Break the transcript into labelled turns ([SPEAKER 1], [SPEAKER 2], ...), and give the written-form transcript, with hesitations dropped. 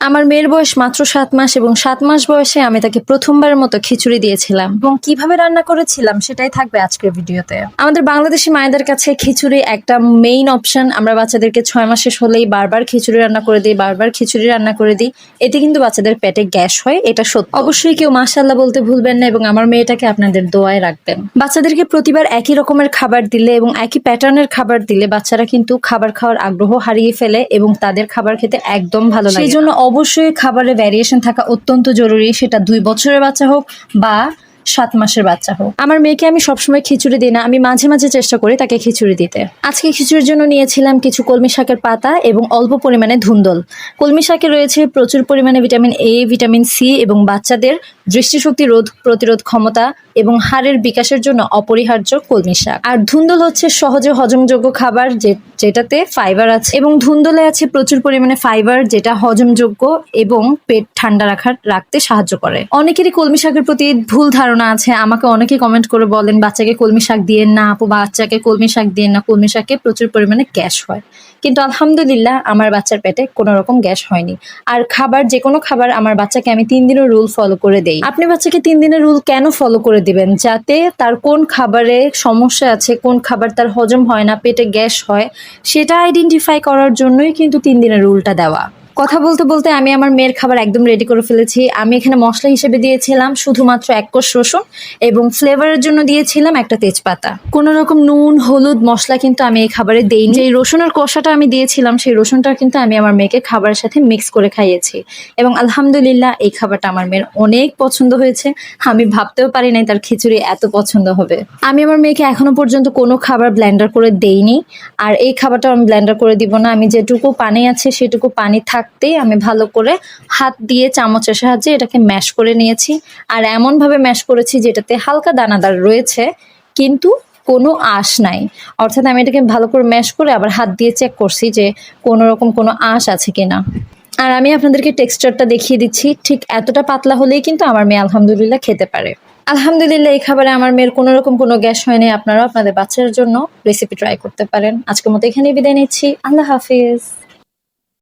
[SPEAKER 1] আমার মেয়ের বয়স মাত্র 7 মাস এবং 7 মাস বয়সে আমি তাকে প্রথমবারের মতো খিচুড়ি দিয়েছিলাম এবং কিভাবে রান্না করেছিলাম সেটাই থাকবে আজকের ভিডিওতে। আমাদের বাংলাদেশি মায়েদের কাছে খিচুড়ি একটা মেইন অপশন। আমরা বাচ্চাদেরকে 6 মাস শেষ হলেই বারবার খিচুড়ি রান্না করে দিই, বারবার খিচুড়ি রান্না করে দিই। এতে কিন্তু বাচ্চাদের পেটে গ্যাস হয়, এটা সত্য। অবশ্যই কেউ মাশাআল্লাহ বলতে ভুলবেন না এবং আমার মেয়েটাকে আপনাদের দোয়ায় রাখবেন। বাচ্চাদেরকে প্রতিবার একই রকমের খাবার দিলে এবং একই প্যাটার্নের খাবার দিলে বাচ্চারা কিন্তু খাবার খাওয়ার আগ্রহ হারিয়ে ফেলে এবং তাদের খাবার খেতে একদম ভালো লাগে। সেই জন্য অবশ্যই খাবারে ভ্যারিয়েশন থাকা অত্যন্ত জরুরি, সেটা 2 বছরের বাচ্চা হোক বা 7 মাসের বাচ্চা হোক। আমার মেয়েকে আমি সবসময় খিচুড়ি দিই না, আমি মাঝে মাঝে চেষ্টা করি তাকে খিচুড়ি দিতে। আজকে খিচুড়ির জন্য নিয়েছিলাম কিছু কলমি শাকের পাতা এবং অল্প পরিমাণে ধুন্দল। কলমি শাকে রয়েছে প্রচুর পরিমাণে ভিটামিন এ, ভিটামিন সি এবং বাচ্চাদের দৃষ্টিশক্তি রোধ প্রতিরোধ ক্ষমতা এবং হাড়ের বিকাশের জন্য অপরিহার্য কলমি শাক। আর ধুন্দল হচ্ছে সহজে হজমযোগ্য খাবার যেটাতে ফাইবার আছে এবং ধুন্দলে আছে প্রচুর পরিমাণে ফাইবার যেটা হজমযোগ্য এবং পেট ঠান্ডা রাখতে সাহায্য করে। অনেকেরই কলমি শাকের প্রতি ভুল ধারণা আছে। আমাকে অনেকে কমেন্ট করে বলেন বাচ্চাকে কলমি শাক দিয়েন না আপু, বাচ্চাকে কলমি শাক দিয়েন না, কলমি শাকে প্রচুর পরিমাণে গ্যাস হয়। কিন্তু আলহামদুলিল্লাহ আমার বাচ্চার পেটে কোনো রকম গ্যাস হয়নি। আর খাবার যে কোনো খাবার আমার বাচ্চাকে আমি 3 দিনের রুল ফলো করে দেই। আপনি বাচ্চাকে 3 দিনের রুল কেন ফলো করে দিবেন? যাতে তার কোন খাবারে সমস্যা আছে, কোন খাবার তার হজম হয় না, পেটে গ্যাস হয়, সেটা আইডেন্টিফাই করার জন্যই কিন্তু 3 দিনের রুলটা দেওয়া। কথা বলতে বলতে আমি আমার মেয়ের খাবার একদম রেডি করে ফেলেছি। আমি এখানে মশলা হিসেবে দিয়েছিলাম শুধুমাত্র 1 কোষ রসুন এবং ফ্লেভারের জন্য দিয়েছিলাম একটা তেজপাতা। কোনো রকম নুন হলুদ মশলা কিন্তু আমি এই খাবারে দেইনি। যে রসুনের কষাটা আমি দিয়েছিলাম সেই রসুনটা কিন্তু আমি আমার মেয়েকে খাবারের সাথে মিক্স করে খাইয়েছি এবং আলহামদুলিল্লাহ এই খাবারটা আমার মেয়ের অনেক পছন্দ হয়েছে। আমি ভাবতেও পারি নাই তার খিচুড়ি এত পছন্দ হবে। আমি আমার মেয়েকে এখনো পর্যন্ত কোনো খাবার ব্লেন্ডার করে দেইনি, আর এই খাবারটাও আমি ব্লেন্ডার করে দিব না। আমি যেটুকু পানি আছে সেটুকু পানি থাকতেই আমি ভালো করে হাত দিয়ে চামচের সাহায্যে এটাকে ম্যাশ করে নিয়েছি। আর এমনভাবে ম্যাশ করেছি যেটাতে হালকা দানাদার রয়েছে কিন্তু কোনো আঁশ নাই। অর্থাৎ আমি এটাকে ভালো করে ম্যাশ করে আবার হাত দিয়ে চেক করছি যে কোনো রকম কোনো আঁশ আছে কিনা। আর আমি আপনাদেরকে টেক্সচারটা দেখিয়ে দিচ্ছি, ঠিক এতটা পাতলা হলেই কিন্তু আমার মেয়ে আলহামদুলিল্লাহ খেতে পারে। আলহামদুলিল্লাহ এই খাবারে আমার মেয়ের কোনো রকম কোনো গ্যাস হয়নি। আপনারাও আপনাদের বাচ্চার জন্য রেসিপি ট্রাই করতে পারেন। আজকের মতো এখানেই বিদায় নিচ্ছি। আল্লাহ হাফিজ।